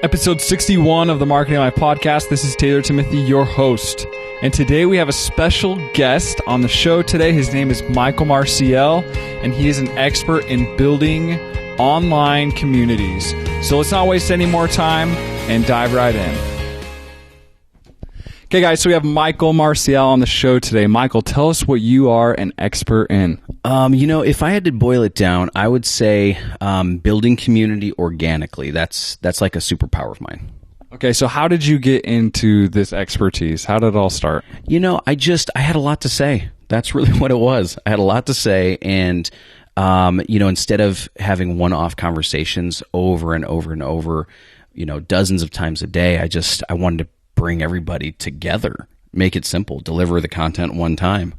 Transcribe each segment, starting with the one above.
Episode 61 of the Marketing Life podcast. This is Taylor Timothy, your host. And today we have a special guest on the show today. His name is Michael Marcielle, and he is an expert in building online communities. So let's not waste any more time and dive right in. Okay, guys, so we have Michael Marcielle on the show today. Michael, tell us what you are an expert in. If I had to boil it down, I would say building community organically. That's like a superpower of mine. Okay, so how did you get into this expertise? How did it all start? I had a lot to say. That's really what it was. I had a lot to say, and instead of having one-off conversations over and over and over, dozens of times a day, I wanted to bring everybody together, make it simple, deliver the content one time,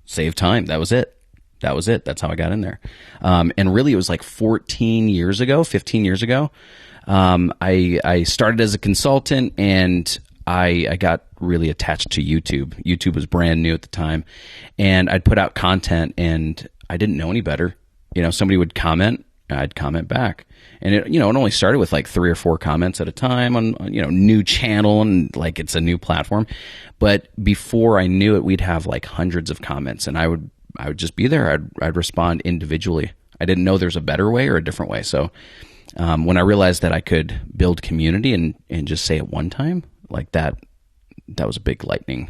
save time. That was it. That's how I got in there. And really, it was like 15 years ago. I started as a consultant, and I got really attached to YouTube. YouTube was brand new at the time, and I'd put out content, and I didn't know any better. Somebody would comment, I'd comment back. And it only started with like 3 or 4 comments at a time on, new channel, and like it's a new platform. But before I knew it, we'd have like hundreds of comments, and I would just be there. I'd respond individually. I didn't know there's a better way or a different way. So when I realized that I could build community and just say it one time, like that was a big lightning,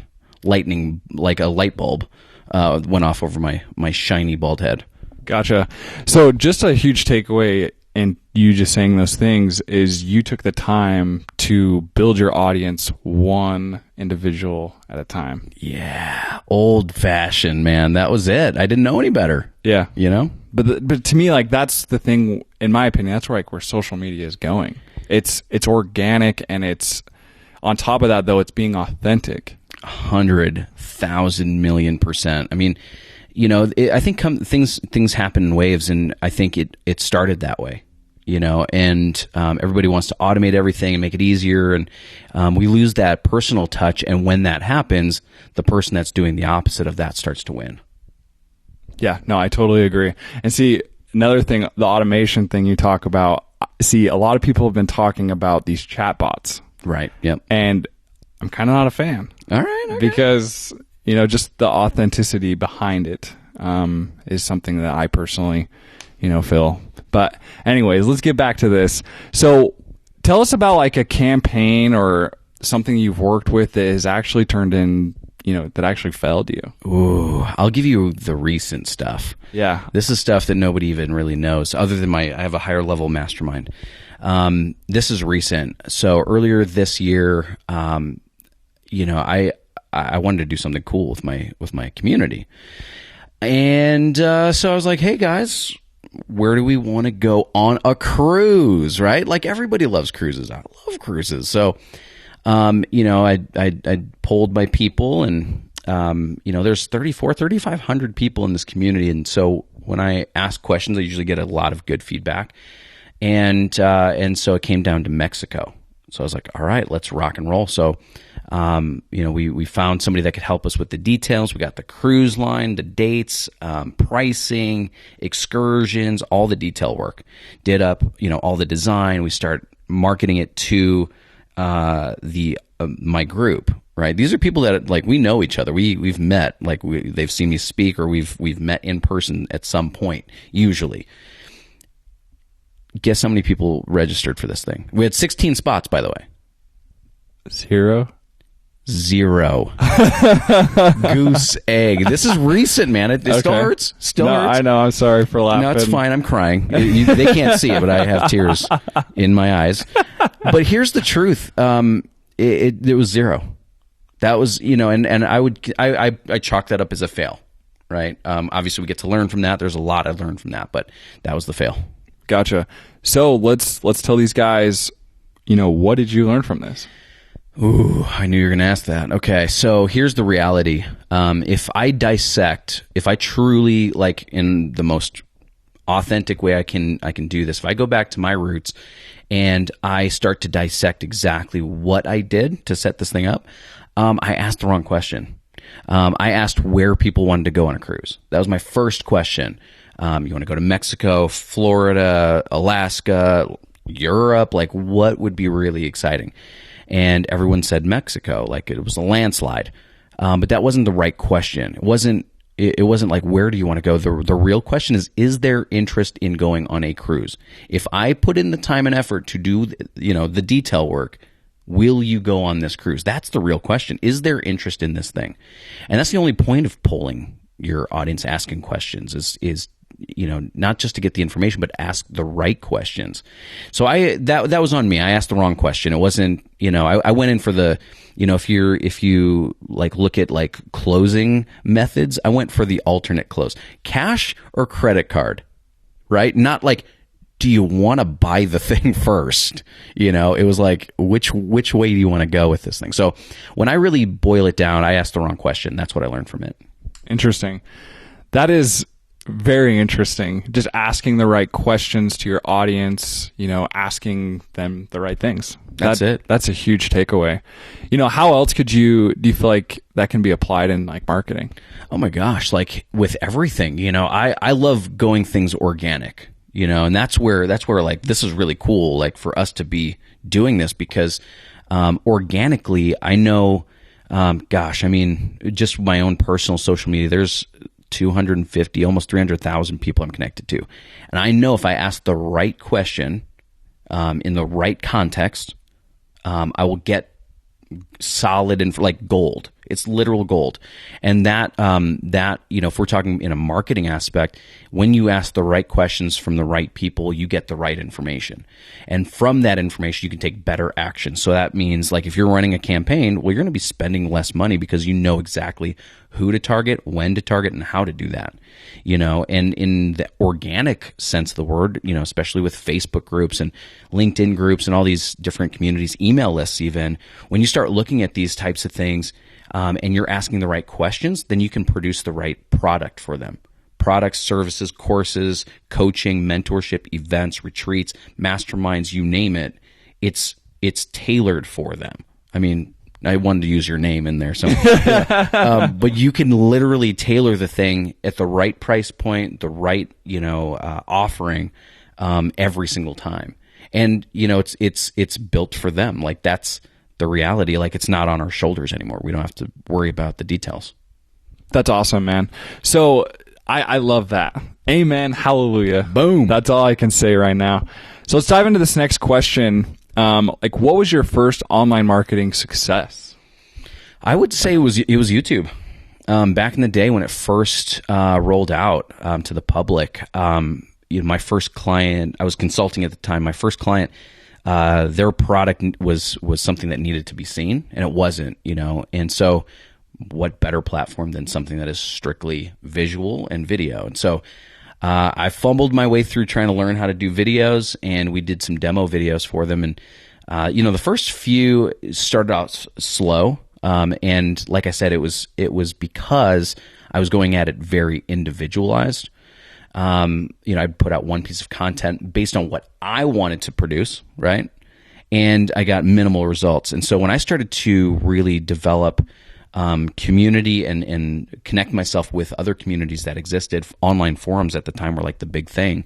like a light bulb went off over my shiny bald head. Gotcha. So just a huge takeaway in you just saying those things is you took the time to build your audience one individual at a time. Yeah. Old fashioned, man. That was it. I didn't know any better. Yeah. But to me, like, that's the thing, in my opinion, that's where social media is going. It's organic, and it's on top of that, though, it's being authentic. 100,000,000,000%. I mean, I think things happen in waves, and I think it started that way, and everybody wants to automate everything and make it easier, and we lose that personal touch, and when that happens, the person that's doing the opposite of that starts to win. Yeah, no, I totally agree. And see, another thing, the automation thing you talk about, a lot of people have been talking about these chatbots. Right, yep. And I'm kind of not a fan. All right. Okay. Because just the authenticity behind it is something that I personally, feel. But anyways, let's get back to this. So tell us about like a campaign or something you've worked with that has actually turned in, that actually failed you. Ooh, I'll give you the recent stuff. Yeah. This is stuff that nobody even really knows other than I have a higher level mastermind. This is recent. So earlier this year, I wanted to do something cool with my community. And so I was like, hey guys, where do we want to go on a cruise, right? Like everybody loves cruises. I love cruises. So, I polled my people, and, there's 3,500 people in this community. And so when I ask questions, I usually get a lot of good feedback. And so it came down to Mexico. So I was like, all right, let's rock and roll. So, we found somebody that could help us with the details. We got the cruise line, the dates, pricing, excursions, all the detail work. Did up, all the design. We start marketing it to my group. Right, these are people that like we know each other. We've met, like they've seen me speak, or we've met in person at some point. Usually, guess how many people registered for this thing? We had 16 spots, by the way. Zero. Goose egg. This is recent, man. It still hurts. Still hurts. I know. I'm sorry for laughing. No, it's fine. I'm crying. They can't see it, but I have tears in my eyes. But here's the truth. It was zero. That was, and I chalk that up as a fail, right? Obviously, we get to learn from that. There's a lot I learned from that, but that was the fail. Gotcha. So let's tell these guys, what did you learn from this? Ooh, I knew you were going to ask that. Okay, so here's the reality. If I truly, like in the most authentic way I can do this, if I go back to my roots and I start to dissect exactly what I did to set this thing up, I asked the wrong question. I asked where people wanted to go on a cruise. That was my first question. You want to go to Mexico, Florida, Alaska, Europe? Like, what would be really exciting? And everyone said Mexico, like it was a landslide. But that wasn't the right question. It wasn't like, where do you want to go? The real question is there interest in going on a cruise? If I put in the time and effort to do, the detail work, will you go on this cruise? That's the real question. Is there interest in this thing? And that's the only point of polling your audience, asking questions is not just to get the information, but ask the right questions. So that was on me. I asked the wrong question. It wasn't, I went in for the, if you like look at like closing methods, I went for the alternate close. Cash or credit card, right? Not like, do you want to buy the thing first? It was like, which way do you want to go with this thing? So when I really boil it down, I asked the wrong question. That's what I learned from it. Interesting. That is very interesting. Just asking the right questions to your audience, asking them the right things. That's it. That's a huge takeaway. How else do you feel like that can be applied in like marketing? Oh my gosh. Like with everything, I love going things organic, and that's where like, this is really cool. Like for us to be doing this because, organically, I know, just my own personal social media, there's 250, almost 300,000 people I'm connected to. And I know if I ask the right question in the right context, I will get solid and like gold. It's literal gold. And that if we're talking in a marketing aspect, when you ask the right questions from the right people, you get the right information. And from that information, you can take better action. So that means like if you're running a campaign, well, you're going to be spending less money because you know exactly who to target, when to target, and how to do that. And in the organic sense of the word, especially with Facebook groups and LinkedIn groups and all these different communities, email lists even, when you start looking at these types of things, and you're asking the right questions, then you can produce the right product for them. Products, services, courses, coaching, mentorship, events, retreats, masterminds, you name it. It's tailored for them. I mean, I wanted to use your name in there, so but you can literally tailor the thing at the right price point, the right offering every single time, and it's built for them. Like that's the reality. Like it's not on our shoulders anymore. We don't have to worry about the details. That's awesome, man. So I love that. Amen. Hallelujah. Boom. That's all I can say right now. So let's dive into this next question. What was your first online marketing success? I would say it was YouTube. Back in the day when it first rolled out to the public, my first client, I was consulting at the time. My first client, their product was something that needed to be seen, and it wasn't. And so, what better platform than something that is strictly visual and video? And so, I fumbled my way through trying to learn how to do videos, and we did some demo videos for them. And the first few started out slow, and like I said, it was because I was going at it very individualized. I'd put out one piece of content based on what I wanted to produce, right? And I got minimal results. And so when I started to really develop community and connect myself with other communities that existed, online forums at the time were like the big thing.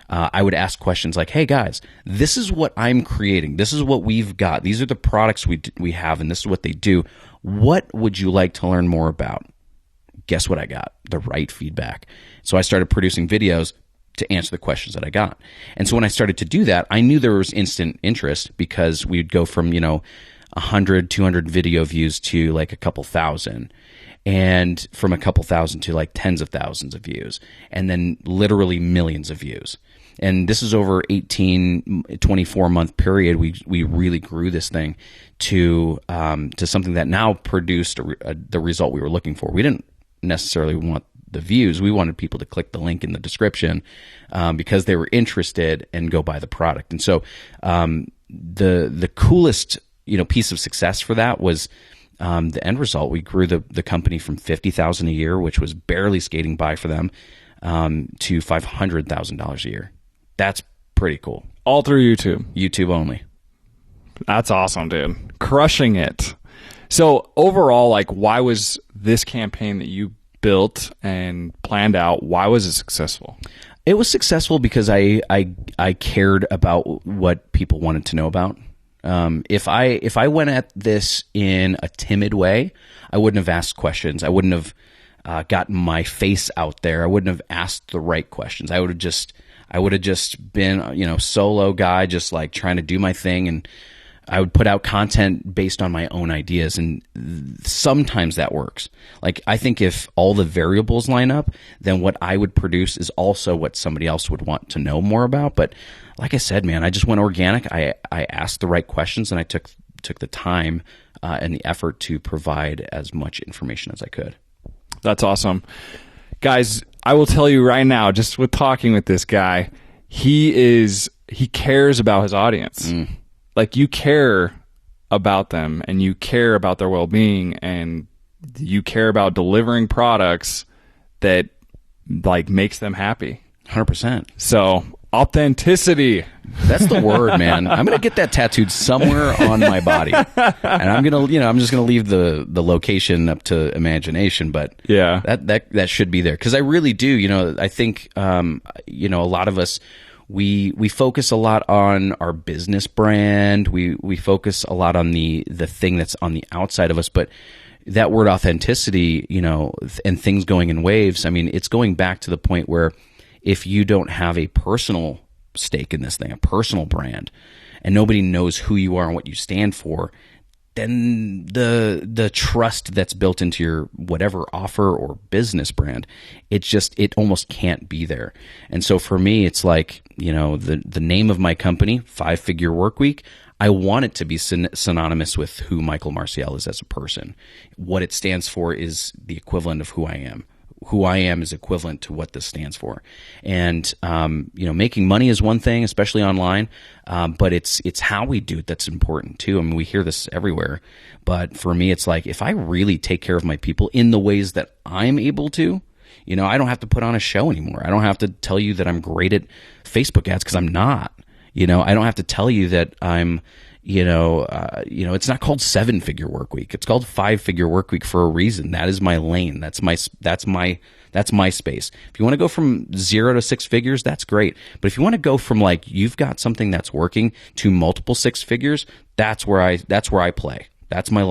I would ask questions like, hey guys, this is what I'm creating. This is what we've got. These are the products we have, and this is what they do. What would you like to learn more about? Guess what I got? The right feedback. So I started producing videos to answer the questions that I got. And so when I started to do that, I knew there was instant interest because we'd go from, 100, 200 video views to like a couple thousand, and from a couple thousand to like tens of thousands of views, and then literally millions of views. And this is over 24 month period. We really grew this thing to something that now produced the result we were looking for. We didn't necessarily want the views. We wanted people to click the link in the description because they were interested and go buy the product. And so the coolest piece of success for that was the end result. We grew the company from $50,000 a year, which was barely skating by for them, to $500,000 a year. That's pretty cool. All through YouTube. YouTube only. That's awesome, dude. Crushing it. So overall, like, why was this campaign that you built and planned out, why was it successful? It was successful because I cared about what people wanted to know about. If I went at this in a timid way, I wouldn't have asked questions. I wouldn't have gotten my face out there. I wouldn't have asked the right questions. I would have just been, solo guy, just like trying to do my thing, and I would put out content based on my own ideas, and sometimes that works. Like, I think if all the variables line up, then what I would produce is also what somebody else would want to know more about. But like I said, man, I just went organic. I asked the right questions, and I took the time and the effort to provide as much information as I could. That's awesome. Guys, I will tell you right now, just with talking with this guy, he cares about his audience. Like, you care about them, and you care about their well-being, and you care about delivering products that like makes them happy. 100%. So, authenticity. That's the word, man. I'm going to get that tattooed somewhere on my body. And I'm just going to leave the location up to imagination, but yeah, that should be there. Because I really do, I think, a lot of us, we focus a lot on our business brand. We focus a lot on the thing that's on the outside of us, but that word authenticity, and things going in waves, I mean, it's going back to the point where if you don't have a personal stake in this thing, a personal brand, and nobody knows who you are and what you stand for, then the trust that's built into your whatever offer or business brand, it almost can't be there. And so for me, it's like, the name of my company, 5-Figure Workweek, I want it to be synonymous with who Michael Marcielle is as a person. What it stands for is the equivalent of who I am. Who I am is equivalent to what this stands for. And, making money is one thing, especially online, but it's how we do it that's important too. I mean, we hear this everywhere, but for me, it's like, if I really take care of my people in the ways that I'm able to, I don't have to put on a show anymore. I don't have to tell you that I'm great at Facebook ads, because I'm not. I don't have to tell you that I'm, it's not called 7-Figure Workweek. It's called 5-Figure Workweek for a reason. That is my lane. That's my space. If you want to go from 0 to 6 figures, that's great. But if you want to go from like, you've got something that's working to multiple 6 figures, that's where I play. That's my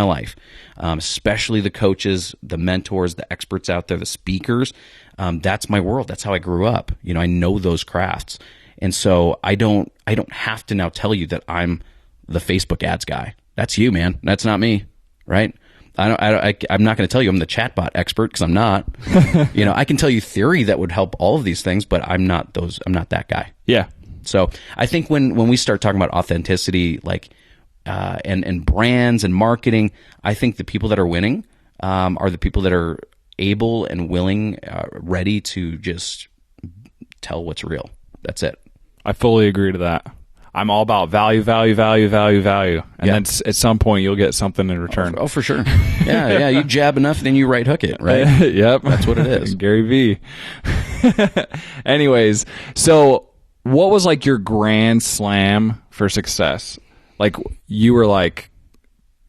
life. Especially the coaches, the mentors, the experts out there, the speakers. That's my world. That's how I grew up. I know those crafts. And so I don't have to now tell you that I'm the Facebook ads guy. That's you, man. That's not me, right? I'm not going to tell you I'm the chatbot expert, because I'm not. I can tell you theory that would help all of these things, but I'm not that guy. Yeah. So I think when we start talking about authenticity, like and brands and marketing, I think the people that are winning are the people that are able and willing, ready to just tell what's real. That's it. I fully agree to that. I'm all about value. And then at some point you'll get something in return. Oh, for sure. Yeah. You jab enough, then you right hook it, right? Yep. That's what it is. Gary V. Anyways, so what was like your grand slam for success? Like, you were like,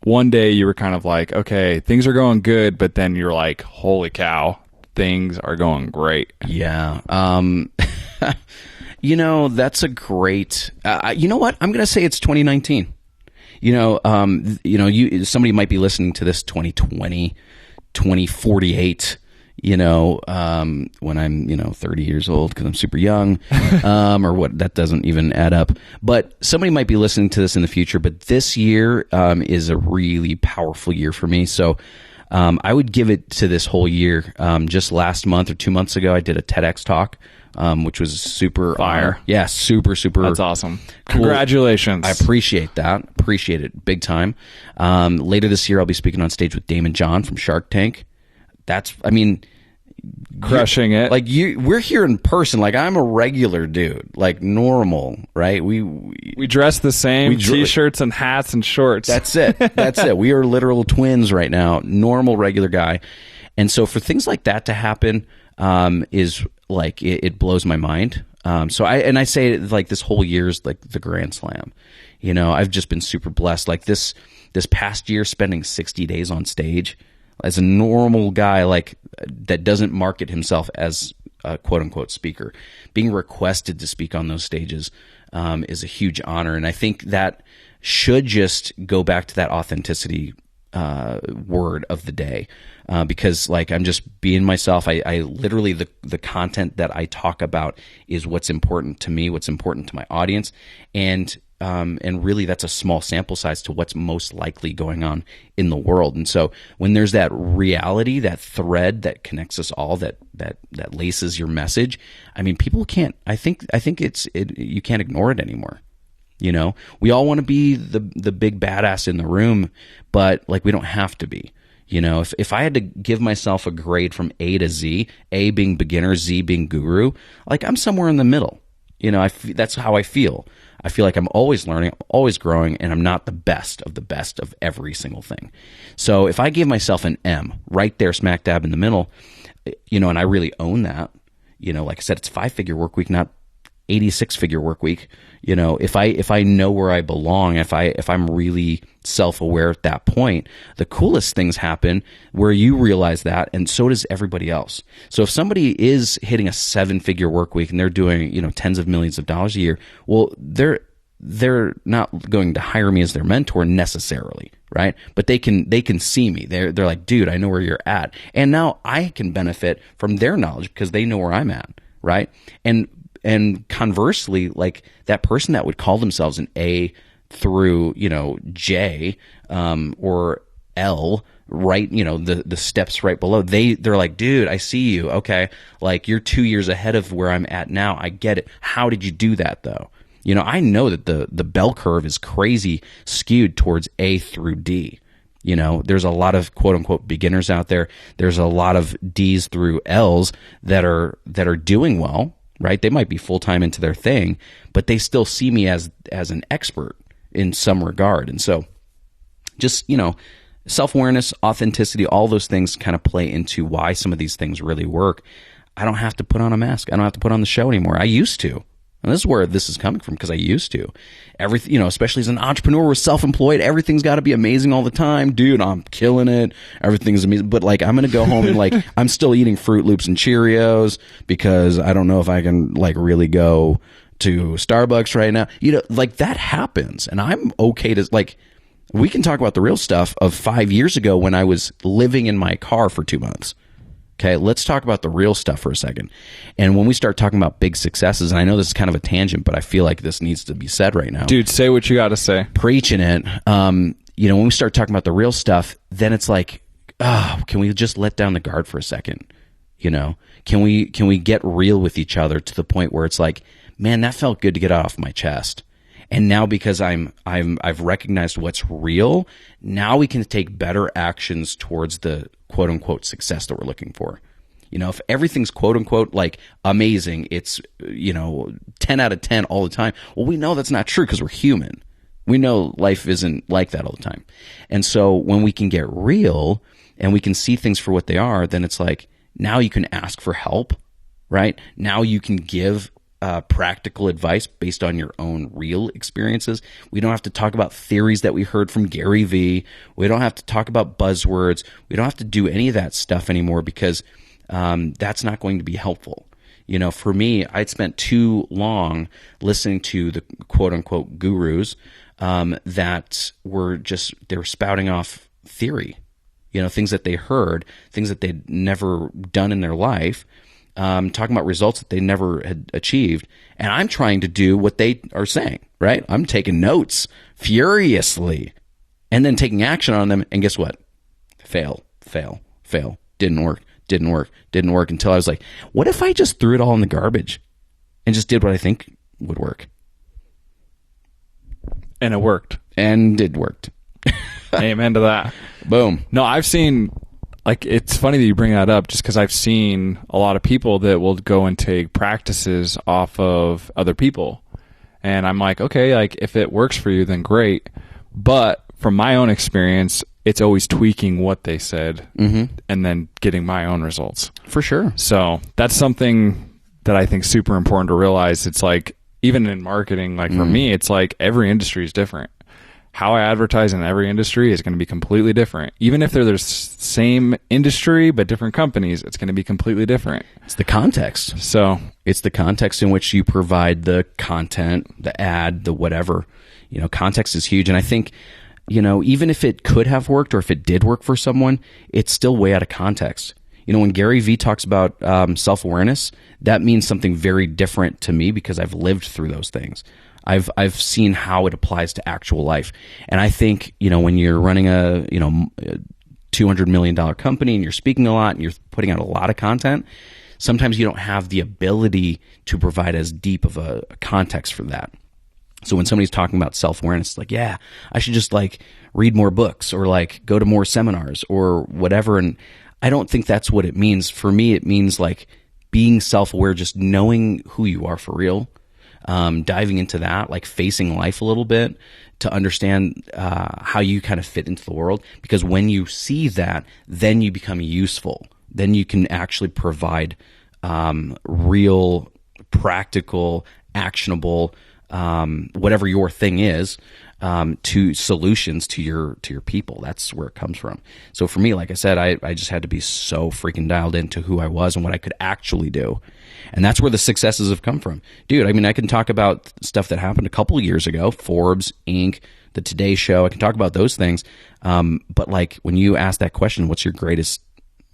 one day you were kind of like, okay, things are going good, but then you're like, holy cow, things are going great. Yeah. That's a great. You know what? I'm going to say it's 2019. Somebody might be listening to this 2020, 2048. When I'm 30 years old, because I'm super young, or what? That doesn't even add up. But somebody might be listening to this in the future. But this year is a really powerful year for me. So I would give it to this whole year. Just last month or 2 months ago, I did a TEDx talk. Which was super fire. Yeah, super. That's awesome. Cool. Congratulations. I appreciate that. Appreciate it big time. Later this year, I'll be speaking on stage with Damon John from Shark Tank. Crushing it. Like, we're here in person. Like, I'm a regular dude, like normal, right? We dress the same, t-shirts and hats and shorts. That's it. We are literal twins right now. Normal, regular guy. And so for things like that to happen, is like, it blows my mind. So I say, like, this whole year's like the Grand Slam. I've just been super blessed. Like, this past year, spending 60 days on stage as a normal guy, like, that doesn't market himself as a quote unquote speaker. Being requested to speak on those stages is a huge honor. And I think that should just go back to that authenticity word of the day, because like I'm just being myself. I literally the content that I talk about is what's important to me, what's important to my audience, and really that's a small sample size to what's most likely going on in the world. And so when there's that reality, that thread that connects us all, that laces your message, I mean, people can't. I think you can't ignore it anymore. You know, we all want to be the big badass in the room, but like we don't have to be. You know, if I had to give myself a grade from A to Z, A being beginner, Z being guru, like I'm somewhere in the middle. You know, that's how I feel. I feel like I'm always learning, I'm always growing, and I'm not the best of every single thing. So if I gave myself an M right there, smack dab in the middle, you know, and I really own that, you know, like I said, it's 5-figure work week, not 86-figure work week. You know, if I know where I belong, if I'm really self-aware at that point, the coolest things happen where you realize that, and so does everybody else. So if somebody is hitting a 7-figure work week and they're doing, you know, tens of millions of dollars a year, well, they're not going to hire me as their mentor necessarily, right? But they can see me. They're like, dude, I know where you're at, and now I can benefit from their knowledge because they know where I'm at, right? And conversely, like that person that would call themselves an A through, you know, J or L, right, you know, the steps right below, they're like, dude, I see you. Okay, like you're 2 years ahead of where I'm at now. I get it. How did you do that though? You know, I know that the bell curve is crazy skewed towards A through D. You know, there's a lot of quote unquote beginners out there. There's a lot of D's through L's that are doing well. Right? They might be full-time into their thing, but they still see me as an expert in some regard. And so just, you know, self-awareness, authenticity, all those things kind of play into why some of these things really work. I don't have to put on a mask. I don't have to put on the show anymore. I used to. And this is where this is coming from, because I used to. Everything, you know, especially as an entrepreneur or self-employed, everything's got to be amazing all the time. Dude, I'm killing it. Everything's amazing. But like, I'm going to go home and like, I'm still eating Fruit Loops and Cheerios because I don't know if I can like really go to Starbucks right now. You know, like that happens. And I'm okay to like, we can talk about the real stuff of 5 years ago when I was living in my car for 2 months. Okay, let's talk about the real stuff for a second. And when we start talking about big successes, and I know this is kind of a tangent, but I feel like this needs to be said right now. Dude, say what you got to say. Preaching it. You know, when we start talking about the real stuff, then it's like, oh, can we just let down the guard for a second? You know, can we get real with each other to the point where it's like, man, that felt good to get off my chest. And now because I've recognized what's real, now we can take better actions towards the quote unquote success that we're looking for. You know, if everything's quote unquote like amazing, it's, you know, 10 out of 10 all the time. Well, we know that's not true because we're human. We know life isn't like that all the time. And so when we can get real and we can see things for what they are, then it's like, now you can ask for help, right? Now you can give practical advice based on your own real experiences. We don't have to talk about theories that we heard from Gary Vee. We don't have to talk about buzzwords. We don't have to do any of that stuff anymore because that's not going to be helpful. You know, for me, I'd spent too long listening to the quote unquote gurus that were they were spouting off theory, you know, things that they heard, things that they'd never done in their life. Talking about results that they never had achieved. And I'm trying to do what they are saying, right? I'm taking notes furiously and then taking action on them. And guess what? Fail. Didn't work until I was like, what if I just threw it all in the garbage and just did what I think would work? And it worked. And it worked. Amen to that. Boom. No, I've seen... Like, it's funny that you bring that up just because I've seen a lot of people that will go and take practices off of other people. And I'm like, okay, like if it works for you, then great. But from my own experience, it's always tweaking what they said and then getting my own results. For sure. So that's something that I think is super important to realize. It's like, even in marketing, like for me, it's like every industry is different. how I advertise in every industry is going to be completely different. Even if they're the same industry but different companies, it's going to be completely different. It's the context. So it's the context in which you provide the content, the ad, the whatever. Context is huge. And I think, even if it could have worked or if it did work for someone, it's still way out of context. When Gary Vee talks about self-awareness, that means something very different to me because I've lived through those things. I've seen how it applies to actual life. And I think, when you're running a $200 million company and you're speaking a lot and you're putting out a lot of content, sometimes you don't have the ability to provide as deep of a context for that. So when somebody's talking about self-awareness, it's like, yeah, I should just read more books or go to more seminars or whatever. And I don't think that's what it means. For me, it means being self-aware, just knowing who you are for real. Diving into that, facing life a little bit to understand how you kind of fit into the world. Because when you see that, then you become useful. Then you can actually provide real, practical, actionable, whatever your thing is, to solutions to your people. That's where it comes from. So for me, like I said, I just had to be so freaking dialed into who I was and what I could actually do. And that's where the successes have come from. Dude, I can talk about stuff that happened a couple of years ago, Forbes, Inc., the Today Show. I can talk about those things. But when you ask that question, what's your greatest,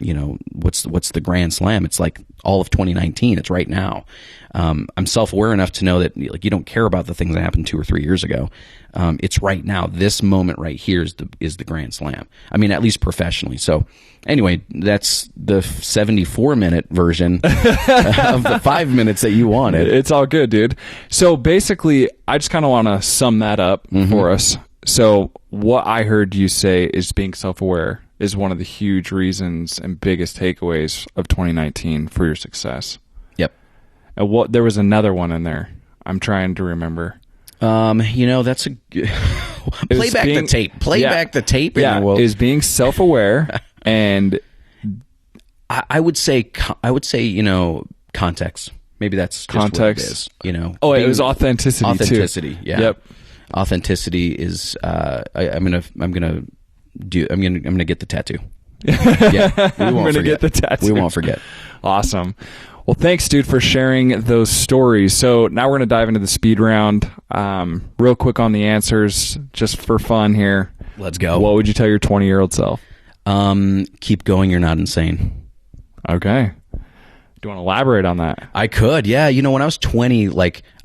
what's the grand slam? It's all of 2019. It's right now. I'm self-aware enough to know that you don't care about the things that happened 2 or 3 years ago. It's right now. This moment right here is the grand slam. At least professionally. So anyway, that's the 74-minute version of the 5 minutes that you wanted. It's all good, dude. So basically, I just kind of want to sum that up for us. So what I heard you say is being self-aware is one of the huge reasons and biggest takeaways of 2019 for your success. Yep. And there was another one in there. I'm trying to remember. That's a play back the tape. Play back the tape. Yeah, is being self-aware and I would say context. Maybe that's just context. What it is. It was authenticity. Authenticity. Too. Yeah. Yep. Authenticity is. I'm gonna get the tattoo. Yeah, I'm gonna get the tattoo. We won't forget. Awesome. Well, thanks, dude, for sharing those stories. So now we're going to dive into the speed round. Real quick on the answers, just for fun here. Let's go. What would you tell your 20-year-old self? Keep going. You're not insane. Okay. Do you want to elaborate on that? I could. Yeah. When I was 20,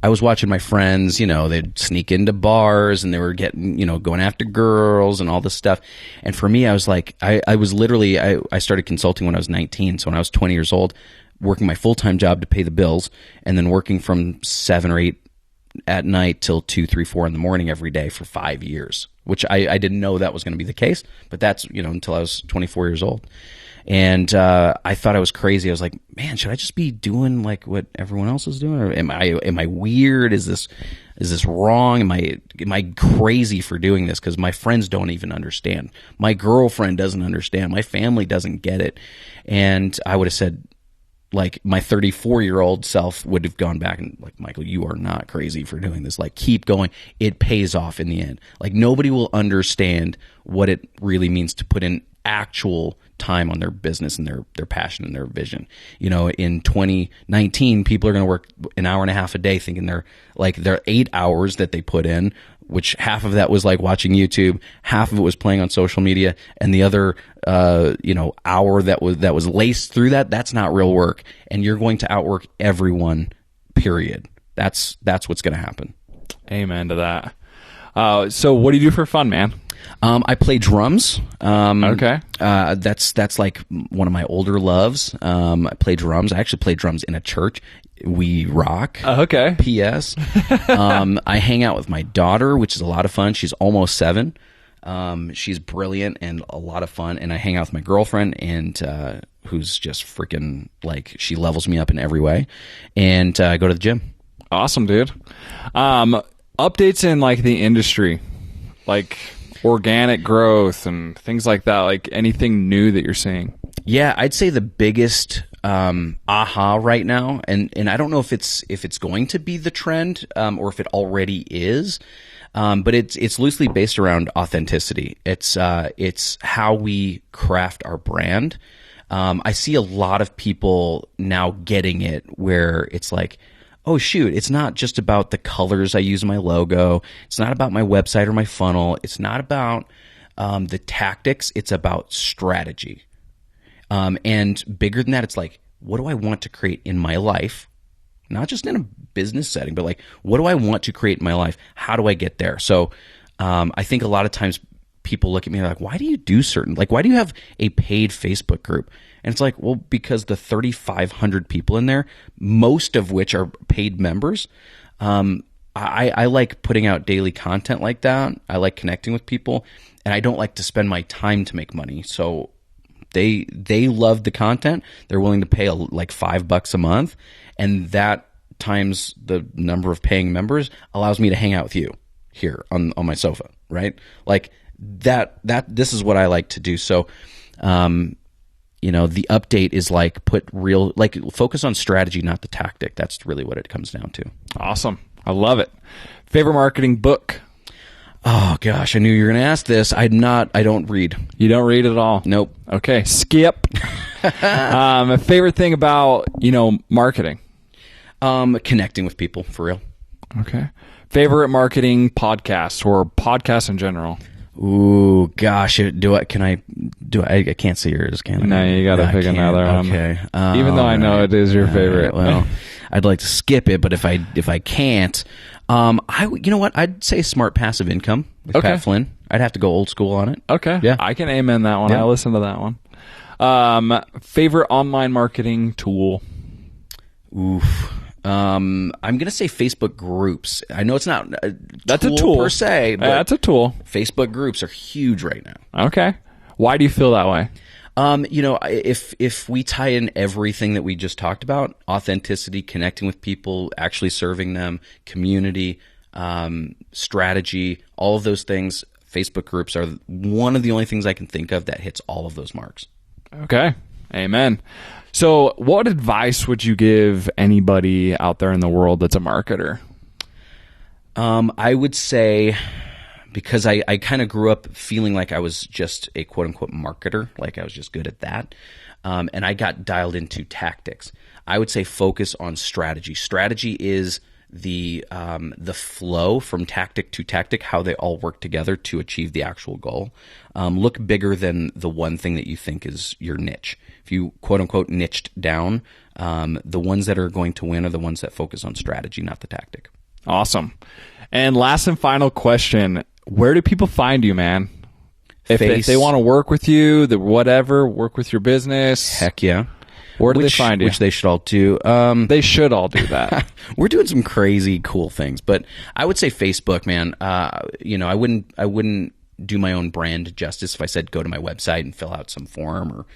I was watching my friends, they'd sneak into bars and they were getting, going after girls and all this stuff. And for me, I was I was literally, I started consulting when I was 19. So when I was 20 years old, working my full-time job to pay the bills and then working from 7 or 8 at night till 2, 3, 4 in the morning every day for 5 years, which I didn't know that was going to be the case, but that's, until I was 24 years old. And I thought I was crazy. I was like, man, should I just be doing what everyone else is doing? Or am I weird? Is this wrong? Am I crazy for doing this? Because my friends don't even understand. My girlfriend doesn't understand. My family doesn't get it. And I would have said, my 34-year-old self would have gone back and Michael, you are not crazy for doing this. Keep going. It pays off in the end. Nobody will understand what it really means to put in actual time on their business and their passion and their vision. In 2019, people are going to work an hour and a half a day thinking they're 8 hours that they put in, which half of that was watching YouTube, half of it was playing on social media, and the other hour that was laced through that's not real work. And you're going to outwork everyone, period. That's what's going to happen. Amen to that. So what do you do for fun, man? I play drums. Okay. That's one of my older loves. I play drums. I actually play drums in a church. We rock. Okay. P.S. I hang out with my daughter, which is a lot of fun. She's almost 7. She's brilliant and a lot of fun. And I hang out with my girlfriend, and who's just freaking she levels me up in every way. And I go to the gym. Awesome, dude. Updates in the industry, organic growth and things like that. Anything new that you're seeing? Yeah, I'd say the biggest aha right now, and I don't know if it's going to be the trend or if it already is, But it's loosely based around authenticity. It's how we craft our brand. I see a lot of people now getting it where it's like, oh shoot, it's not just about the colors I use in my logo. It's not about my website or my funnel. It's not about the tactics. It's about strategy. And bigger than that, it's like, what do I want to create in my life? Not just in a business setting, but like, what do I want to create in my life? How do I get there? So I think a lot of times people look at me and they're like, why do you do why do you have a paid Facebook group? And it's like, well, because the 3,500 people in there, most of which are paid members, I like putting out daily content like that. I like connecting with people, and I don't like to spend my time to make money. So they love the content. They're willing to pay like $5 a month, and that times the number of paying members allows me to hang out with you here on my sofa, right? Like that this is what I like to do. So the update is like focus on strategy, not the tactic. That's really what it comes down to. Awesome. I love it. Favorite marketing book? Oh gosh, I knew you were going to ask this. I don't read. You don't read at all? Nope. Okay. Skip. A favorite thing about, marketing? Connecting with people, for real. Okay. Favorite marketing podcast or podcast in general? Ooh, gosh, I can't see yours, can I? No, you got to pick another one. Okay. Even though I know it is your favorite. Well, I'd like to skip it, but if I can't, you know what? I'd say Smart Passive Income with Pat Flynn. I'd have to go old school on it. Okay. Yeah. I can amen that one. Yeah. I listened to that one. Favorite online marketing tool? Oof. I'm going to say Facebook groups. I know it's not That's a tool per se, but that's a tool. Facebook groups are huge right now. Okay. Why do you feel that way? If we tie in everything that we just talked about, authenticity, connecting with people, actually serving them, community, strategy, all of those things, Facebook groups are one of the only things I can think of that hits all of those marks. Okay. Amen. So what advice would you give anybody out there in the world that's a marketer? I would say, because I kind of grew up feeling like I was just a quote-unquote marketer, like I was just good at that, and I got dialed into tactics. I would say focus on strategy. Strategy is the flow from tactic to tactic, how they all work together to achieve the actual goal. Look bigger than the one thing that you think is your niche. If you quote-unquote niched down, the ones that are going to win are the ones that focus on strategy, not the tactic. Awesome. And last and final question, where do people find you, man? If they want to work with you, work with your business. Heck yeah. Where do they find you? Which they should all do. They should all do that. We're doing some crazy cool things, but I would say Facebook, man. I wouldn't do my own brand justice if I said go to my website and fill out some form or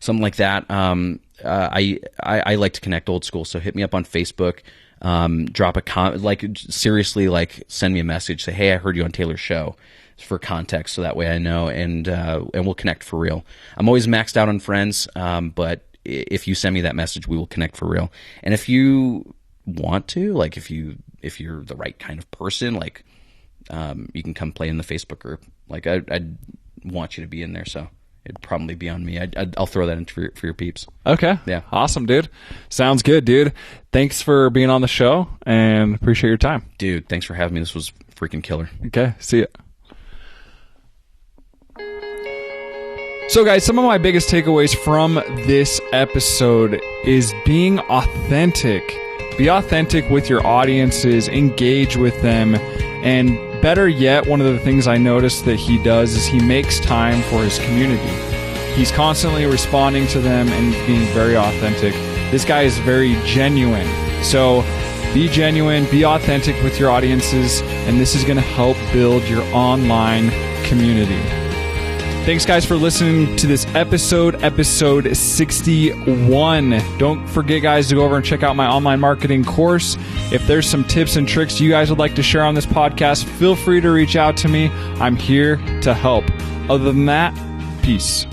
something like that. I like to connect old school, so hit me up on Facebook. Drop a comment, seriously, send me a message. Say, hey, I heard you on Taylor's show, for context, so that way I know, and we'll connect for real. I'm always maxed out on friends, but if you send me that message, we will connect for real. And if you want to, if you're the right kind of person, you can come play in the Facebook group. I'd want you to be in there, so it'd probably be on me. I'll throw that in for your peeps. Okay. Yeah. Awesome, dude. Sounds good, dude. Thanks for being on the show, and appreciate your time. Dude, thanks for having me. This was freaking killer. Okay. See ya. So guys, some of my biggest takeaways from this episode is being authentic. Be authentic with your audiences, engage with them, and better yet, one of the things I noticed that he does is he makes time for his community. He's constantly responding to them and being very authentic. This guy is very genuine. So be genuine, be authentic with your audiences, and this is going to help build your online community. Thanks, guys, for listening to this episode 61. Don't forget, guys, to go over and check out my online marketing course. If there's some tips and tricks you guys would like to share on this podcast, feel free to reach out to me. I'm here to help. Other than that, peace.